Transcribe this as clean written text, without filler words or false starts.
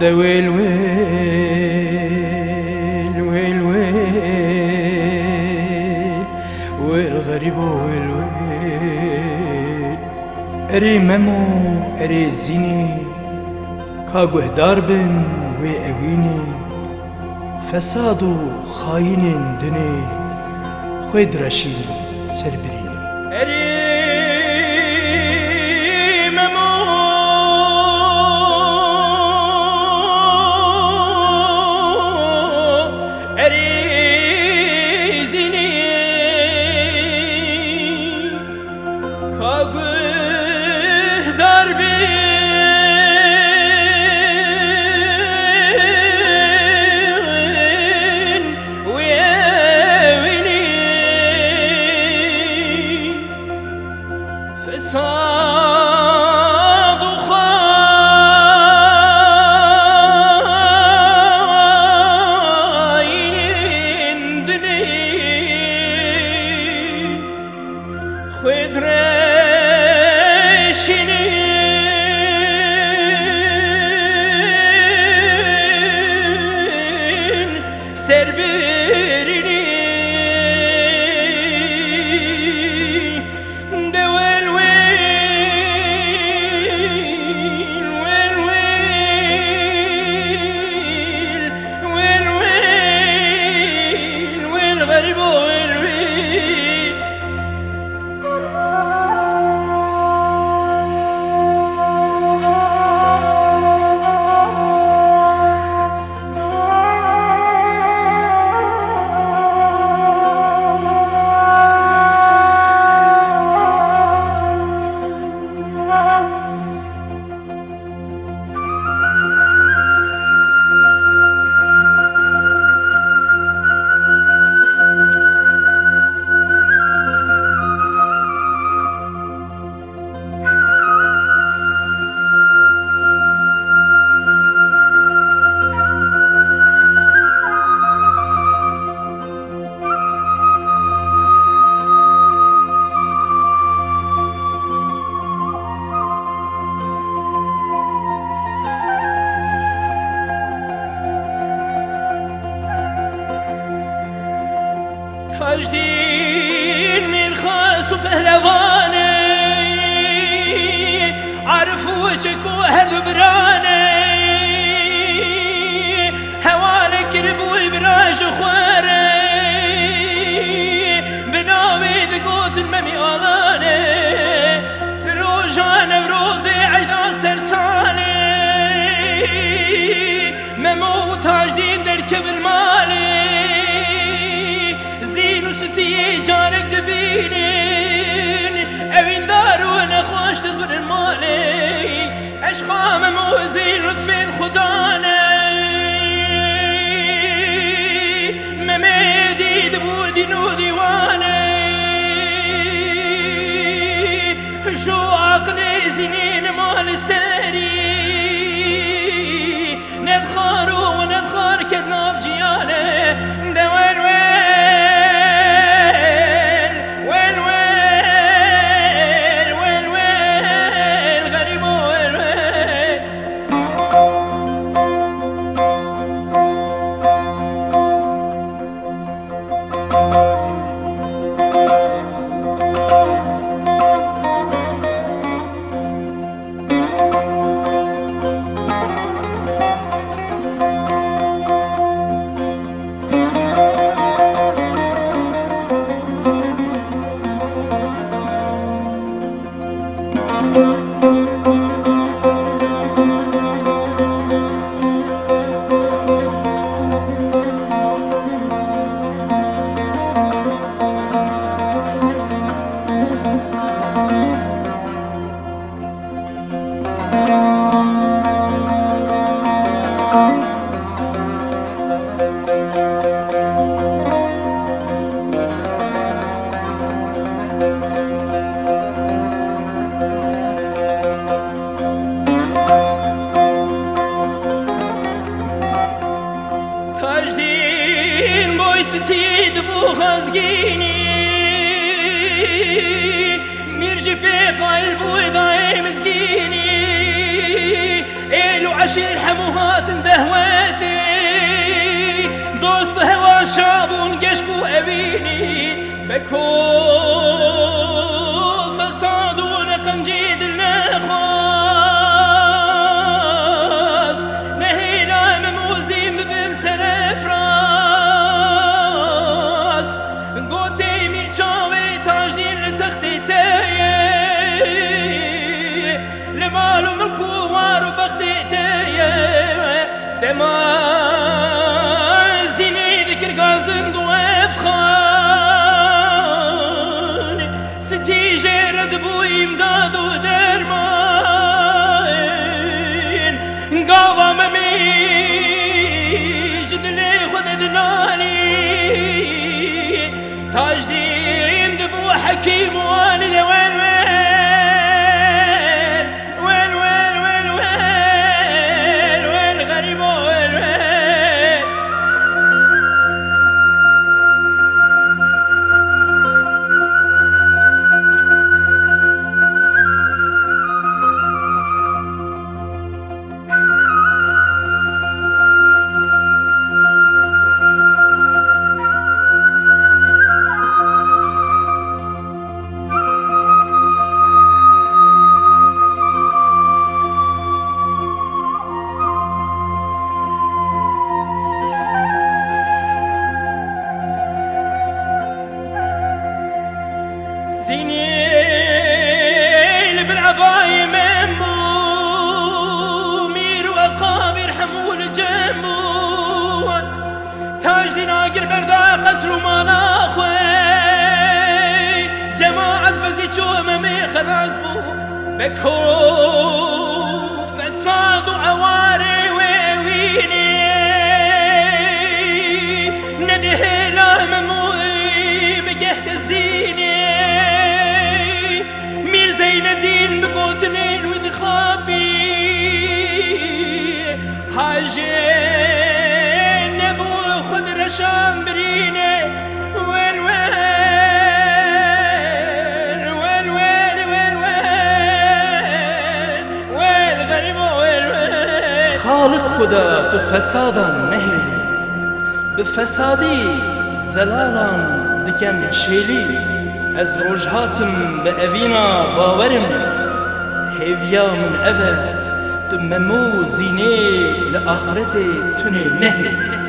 ده ويل ويل ويل ويل والغريب ويل ويل اري ممو اري زيني كاغوه داربن ويأويني فساد خاين دني خويد رشيني سربريني اري هجدين من خاص وبهلواني عرف وجهك واهل براني هوالك ربو براج خواري بناوي دقوت الممي آلاني روجان بروزي عيدان سرساني مموت هجدين دركب المالي جارك دبينين اوين دارون خوش تزور المالي عشقام موزي لطفين خداني مميدي دبودي نو ديواني شو عقلي زينين مال ساري ندخارو وندخار كدنا بجيالي دوال بي قايل بوي دايم مسكيني إلو عشير حموهات دهواتي دوست هوا شابون قشبو أبيني بكو فسادون قنجيد النخاس نهينا مموزين ببن سرفراس قوتي ميرجاوي تاجدين لتختي تايه لمالو ملكو وارو بختي تايه دمازيني ذكر قازن ضويف خان ستي جرد بوي امداد ودرمان قاضى مميج دلي خد دناني تاجدين دبو حكيم والد وين وين وين وين وين وين غريب وين وين سنين بالعباية منبو مير وقابر حمول جنبو تاج ناقر بردا قصر ومناخوي جماعة بزيتشو ممي خلاص بو بكو فساد وعواري ويويني نده لا مموي مجهد الزيني زين الدين بقوتنين ودخابي حاجين نبو خد رشام بريني وين وين وين وين وين وين وين غريب وين وين خالق خدا بفسادا مهلي بفسادي زلالا دكم شيلي از روجهاتم بأبينا باورم هيفيا من أبا تممو زيني لآخرتي تني نهي